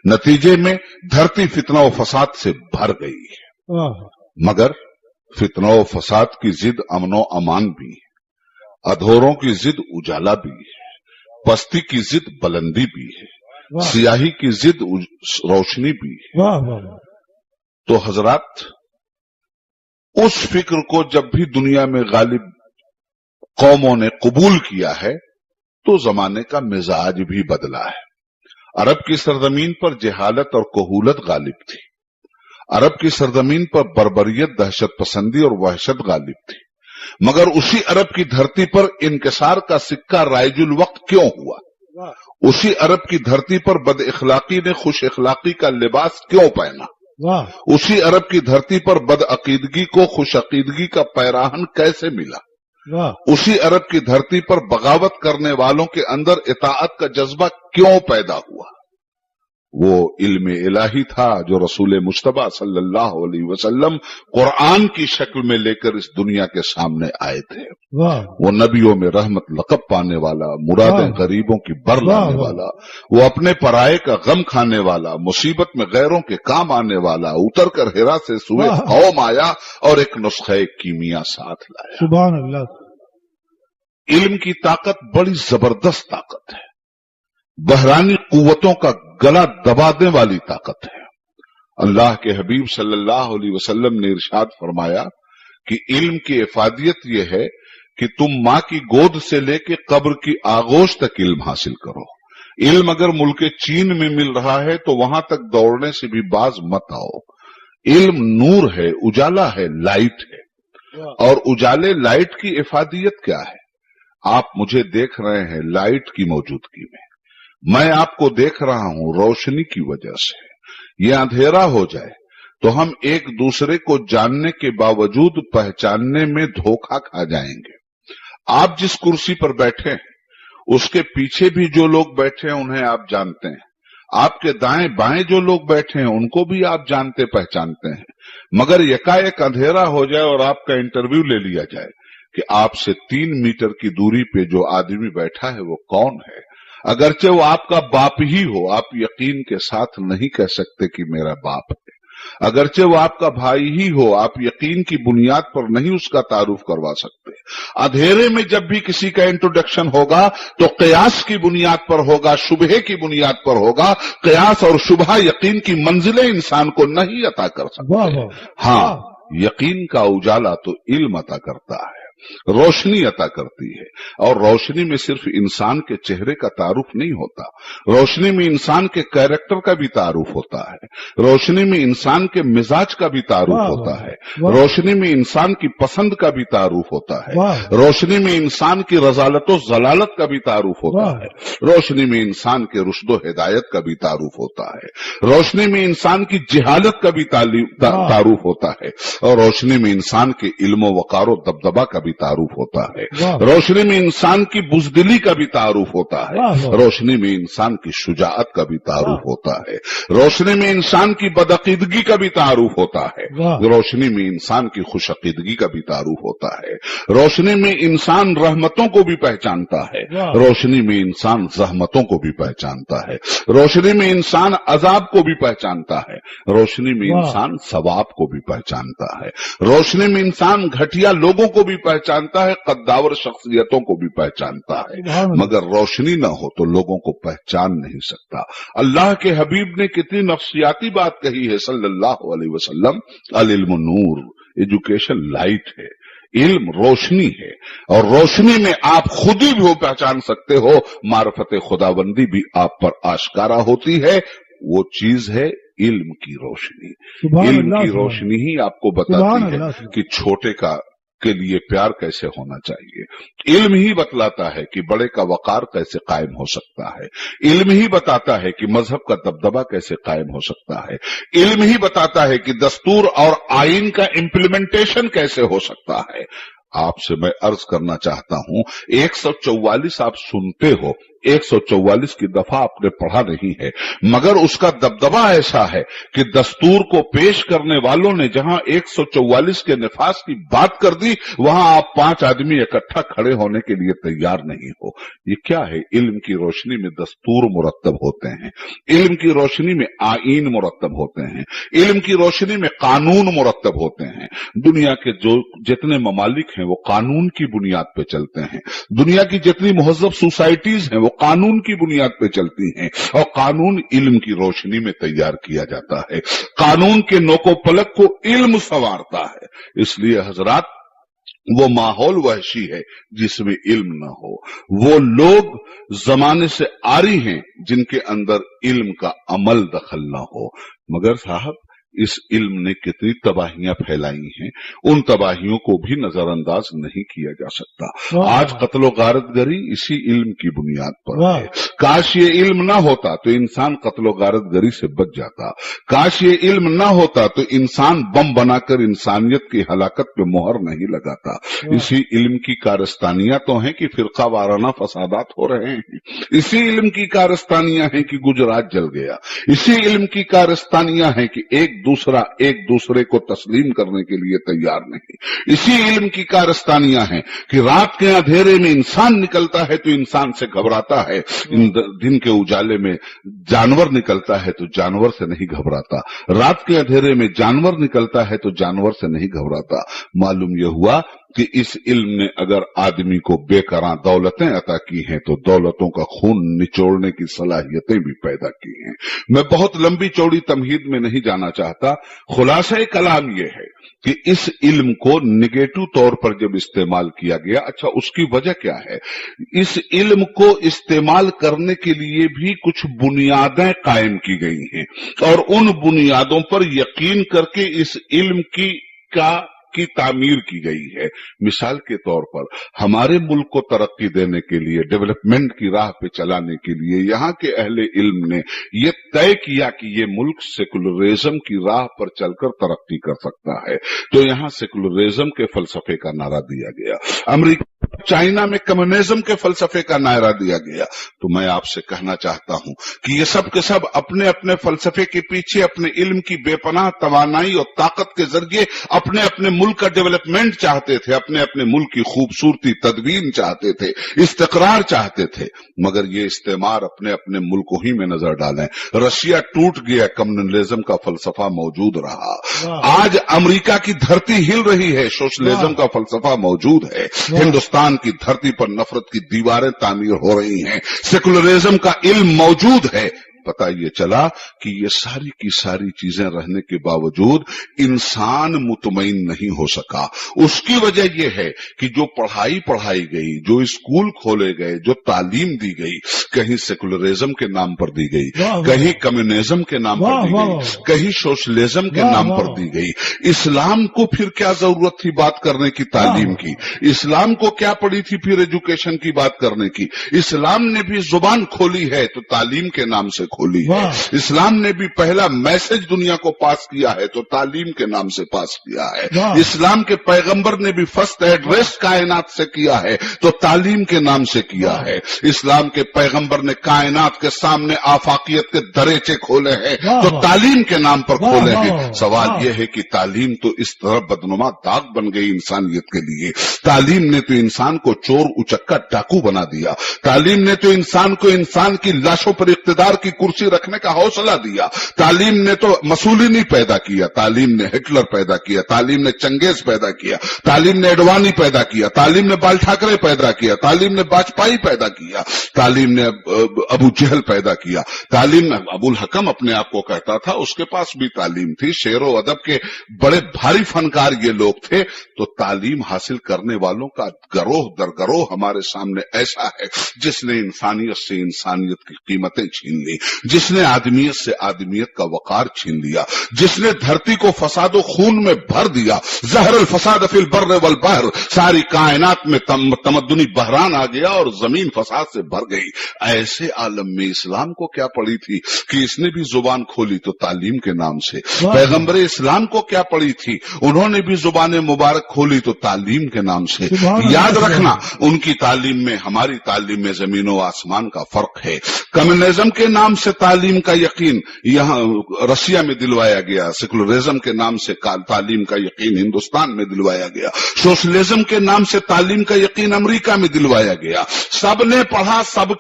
नतीजे में धरती फितना व फसाद से भर गई है। मगर फितना व फसाद की जिद अमनो अमान भी है, अधूरों की जिद उजाला भी है, पस्ती की जिद बुलंदी भी है, सियाही की जिद रोशनी भी है। तो हजरात, उस फिक्र को जब भी दुनिया में गालिब कौमों ने कबूल किया है तो जमाने का मिजाज भी बदला है। अरब की सरजमीन पर जहालत और कहूलत गालिब थी, अरब की सरजमीन पर बर्बरियत, दहशत पसंदी और वहशत गालिब थी। मगर उसी अरब की धरती पर इनकिसार का सिक्का राइजुल वक्त क्यों हुआ? उसी अरब की धरती पर बद इखलाकी ने खुश इखलाकी का लिबास क्यों पहना? उसी अरब की धरती पर बद अकीदगी को खुश अकीदगी का पैराहन कैसे मिला? उसी अरब की धरती पर बगावत करने वालों के अंदर इताअत का जज्बा क्यों पैदा हुआ? वो इल्म इलाही था जो रसूल मुस्तफा सल्लल्लाहु अलैहि वसल्लम कुरान की शक्ल में लेकर इस दुनिया के सामने आए थे। वो नबियों में रहमत लक़ब पाने वाला, मुरादें गरीबों की बर लाने वाला, वो अपने पराये का गम खाने वाला, मुसीबत में गैरों के काम आने वाला, उतर कर हिरा से सुए कौम आया और एक नुस्खे कीमिया साथ लाया। सुभान अल्लाह। इल्म की ताकत बड़ी जबरदस्त ताकत है, बहरानी कुव्वतों का गला दबाने वाली ताकत है। अल्लाह के हबीब सल्लल्लाहु अलैहि वसल्लम ने इरशाद फरमाया कि इल्म की इफादियत यह है कि तुम मां की गोद से लेके कब्र की आगोश तक इल्म हासिल करो। इल्म अगर मुल्क चीन में मिल रहा है तो वहां तक दौड़ने से भी बाज मत आओ। इल्म नूर है, उजाला है, लाइट है। और उजाले लाइट की इफादियत क्या है? आप मुझे देख रहे हैं लाइट की मौजूदगी में, मैं आपको देख रहा हूं रोशनी की वजह से। ये अंधेरा हो जाए तो हम एक दूसरे को जानने के बावजूद पहचानने में धोखा खा जाएंगे। आप जिस कुर्सी पर बैठे हैं उसके पीछे भी जो लोग बैठे हैं उन्हें आप जानते हैं, आपके दाएं बाएं जो लोग बैठे हैं उनको भी आप जानते पहचानते हैं। मगर यकायक अंधेरा हो जाए और आपका इंटरव्यू ले लिया जाए कि आपसे 3 मीटर की दूरी पे जो आदमी बैठा है वो कौन है, अगरचे वो आपका बाप ही हो, आप यकीन के साथ नहीं कह सकते कि मेरा बाप है। अगरचे वो आपका भाई ही हो, आप यकीन की बुनियाद पर नहीं उसका तारुफ करवा सकते। अंधेरे में जब भी किसी का इंट्रोडक्शन होगा तो कयास की बुनियाद पर होगा, शुबहे की बुनियाद पर होगा। कयास और शुबहा यकीन की मंजिलें इंसान को नहीं अता कर सकते। हाँ, यकीन का उजाला तो इल्म अता करता है, रोशनी अता करती है। और रोशनी में सिर्फ इंसान के चेहरे का तारुफ नहीं होता, रोशनी में इंसान के कैरेक्टर का भी तारुफ होता है, रोशनी में इंसान के मिजाज का भी तारुफ होता है, रोशनी में इंसान की पसंद का भी तारुफ होता है, रोशनी में इंसान की रजालत व जलालत का भी तारुफ होता है, रोशनी में इंसान के रुश्द व हिदायत का भी तारुफ होता है, रोशनी में इंसान की जिहालत का भी तारुफ होता है, और रोशनी में इंसान के इल्म वकार व दबदबा का भी तारुफ होता है, रोशनी में इंसान की बुज़दिली का भी तारुफ होता है, रोशनी में इंसान की शुजाअत का भी तारुफ होता है, रोशनी में इंसान की बदअकीदगी का भी तारुफ होता है, रोशनी में इंसान की खुशअकीदगी का भी तारुफ होता है, रोशनी में इंसान रहमतों को भी पहचानता है, रोशनी में इंसान जहमतों को भी पहचानता है, रोशनी में इंसान अजाब को भी पहचानता है, रोशनी में इंसान सवाब को भी पहचानता है, रोशनी में इंसान घटिया लोगों को भी पहचानता है, कद्दावर शख्सियतों को भी पहचानता है। मगर रोशनी न हो तो लोगों को पहचान नहीं सकता। अल्लाह के हबीब ने कितनी नफ्सियाती बात कही है सल्लल्लाहु अलैहि वसल्लम, अल इल्म नूर, एजुकेशन लाइट है, इल्म रोशनी है, और रोशनी में आप खुद ही भी पहचान सकते हो, मार्फत खुदाबंदी भी आप पर आश्कारा होती है। वो चीज है इल्म की रोशनी। इल्म की रोशनी ही आपको बताती है कि छोटे के लिए प्यार कैसे होना चाहिए। इल्म ही बतलाता है कि बड़े का वकार कैसे कायम हो सकता है। इल्म ही बताता है कि मजहब का दबदबा कैसे कायम हो सकता है। इल्म ही बताता है कि दस्तूर और आईन का इम्प्लीमेंटेशन कैसे हो सकता है। आपसे मैं अर्ज करना चाहता हूं, 144 आप सुनते हो, 144 की दफा आपने पढ़ा नहीं है, मगर उसका दबदबा ऐसा है कि दस्तूर को पेश करने वालों ने जहां 144 के निफाज की बात कर दी, वहां आप 5 आदमी इकट्ठा खड़े होने के लिए तैयार नहीं हो। ये क्या है? इल्म की रोशनी में दस्तूर मुरत्तब होते हैं, इल्म की रोशनी में आईन मुरत्तब होते हैं, इल्म की रोशनी में कानून मुरत्तब होते हैं। दुनिया के जो जितने ममालिक हैं वो कानून की बुनियाद पे चलते हैं, दुनिया की जितनी मुहज़्ज़ब सोसाइटीज हैं वो कानून की बुनियाद पे चलती हैं, और कानून इल्म की रोशनी में तैयार किया जाता है। कानून के नोको पलक को इल्म संवारता है। इसलिए हजरात, वो माहौल वहशी है जिसमें इल्म न हो, वो लोग जमाने से आरी हैं जिनके अंदर इल्म का अमल दखल न हो। मगर साहब, इस इल्म ने कितनी तबाहियां फैलाई हैं, उन तबाहियों को भी नजरअंदाज नहीं किया जा सकता। आज कत्लो गारतगरी इसी इल्म की बुनियाद पर है। काश ये इल्म ना होता तो इंसान कत्लो गारतगरी से बच जाता, काश ये इल्म ना होता तो इंसान बम बनाकर इंसानियत की हलाकत पे मोहर नहीं लगाता। इसी इल्म की कारस्तानियां तो हैं कि फिरका वाराना फसादात हो रहे हैं, इसी इल्म की कारस्तानियां हैं कि गुजरात जल गया, इसी इल्म की कारस्तानियां हैं कि एक दूसरे को तस्लीम करने के लिए तैयार नहीं, इसी इल्म की कारस्तानियां हैं कि रात के अंधेरे में इंसान निकलता है तो इंसान से घबराता है, दिन के उजाले में जानवर निकलता है तो जानवर से नहीं घबराता, रात के अंधेरे में जानवर निकलता है तो जानवर से नहीं घबराता। मालूम यह हुआ कि इस इल्म ने अगर आदमी को बेकरां दौलतें अता की हैं तो दौलतों का खून निचोड़ने की सलाहियतें भी पैदा की हैं। मैं बहुत लंबी चौड़ी तमहीद में नहीं जाना चाहता, खुलासा कलाम यह है कि इस इल्म को निगेटिव तौर पर जब इस्तेमाल किया गया, अच्छा उसकी वजह क्या है? इस इल्म को इस्तेमाल करने के लिए भी कुछ बुनियादें कायम की गई हैं, और उन बुनियादों पर यकीन करके इस इल्म की तामीर की गई है। मिसाल के तौर पर हमारे मुल्क को तरक्की देने के लिए, डेवलपमेंट की राह पे चलाने के लिए यहाँ के अहले इल्म ने ये तय किया कि ये मुल्क सेकुलरिज्म की राह पर चलकर तरक्की कर सकता है, तो यहाँ सेकुलरिज्म के फलसफे का नारा दिया गया, अमेरिका चाइना में कम्युनिज्म के फलसफे का नारा दिया गया। तो मैं आपसे कहना चाहता हूं कि ये सब के सब अपने अपने फलसफे के पीछे अपने इल्म की बेपनाह तवानाई और ताकत के जरिए अपने अपने मुल्क का डेवलपमेंट चाहते थे, अपने अपने मुल्क की खूबसूरती तदवीन चाहते थे, इस्तिकरार चाहते थे, मगर ये इस्तेमार अपने अपने मुल्कों ही में नजर डालें। रशिया टूट गया, कम्युनिज्म का फलसफा मौजूद रहा। आज अमेरिका की धरती हिल रही है, सोशलिज्म का फलसफा मौजूद है। हिंदुस्तान की धरती पर नफरत की दीवारें तामीर हो रही हैं, सेकुलरिज्म का इल्म मौजूद है। पता ये चला कि ये सारी की सारी चीजें रहने के बावजूद इंसान मुतमईन नहीं हो सका। उसकी वजह यह है कि जो पढ़ाई पढ़ाई गई, जो स्कूल खोले गए, जो तालीम दी गई, कहीं सेकुलरिज्म के नाम पर दी गई, कहीं कम्युनिज्म के नाम पर दी गई, कहीं सोशलिज्म के नाम पर दी गई। इस्लाम को फिर क्या जरूरत थी बात करने की तालीम की? इस्लाम को क्या पड़ी थी फिर एजुकेशन की बात करने की? इस्लाम ने भी जुबान खोली है तो तालीम के नाम से खोली है। इस्लाम ने भी पहला मैसेज दुनिया को पास किया है तो तालीम के नाम से पास किया है। इस्लाम के पैगंबर ने भी फर्स्ट एड्रेस कायनात से किया है तो तालीम के नाम से किया है। इस्लाम के पैगंबर ने कायनात के सामने आफाकियत के दरेचे खोले हैं तो तालीम के नाम पर खोले हैं। सवाल यह है कि तालीम तो इस तरह बदनुमा दाग बन गई इंसानियत के लिए। तालीम ने तो इंसान को चोर उचक्का डाकू बना दिया। तालीम ने तो इंसान को इंसान की लाशों पर इख्तिदार की कुर्सी रखने का हौसला दिया। तालीम ने तो मसूलिनी पैदा किया, तालीम ने हिटलर पैदा किया, तालीम ने चंगेज पैदा किया, तालीम ने एडवानी पैदा किया, तालीम ने बाल ठाकरे पैदा किया, तालीम ने वाजपेयी पैदा किया, तालीम ने अबू जहल पैदा किया, तालीम ने अबुल हकम अपने आप को कहता था, उसके पास भी तालीम थी। शेरो अदब के बड़े भारी फनकार ये लोग थे। तो तालीम हासिल करने वालों का गरोह दर गरोह हमारे सामने ऐसा है जिसने इंसानियत से इंसानियत की कीमतें छीन ली। जिसने आदमियत से आदमियत का वकार छीन लिया, जिसने धरती को फसाद व खून में भर दिया, जहरल फसाद फिल बर्र वल बहर, सारी कायनात में तमद्दुनी बहरान आ गया और जमीन फसाद से भर गई। ऐसे आलम में इस्लाम को क्या पड़ी थी कि इसने भी जुबान खोली तो तालीम के नाम से। पैगंबर इस्लाम को क्या पड़ी थी, उन्होंने भी जुबान मुबारक खोली तो तालीम के नाम से। याद रखना, उनकी तालीम में हमारी तालीम में जमीनों आसमान का फर्क है। कम्युनिज्म के नाम से तालीम का यकीन यहाँ रशिया में दिलवाया गया, सेकुलरिज्म के नाम से तालीम का यकीन हिंदुस्तान में दिलवाया गया, सोशलिज्म के नाम से तालीम का यकीन अमेरिका में दिलवाया गया। सबने पढ़ा, सब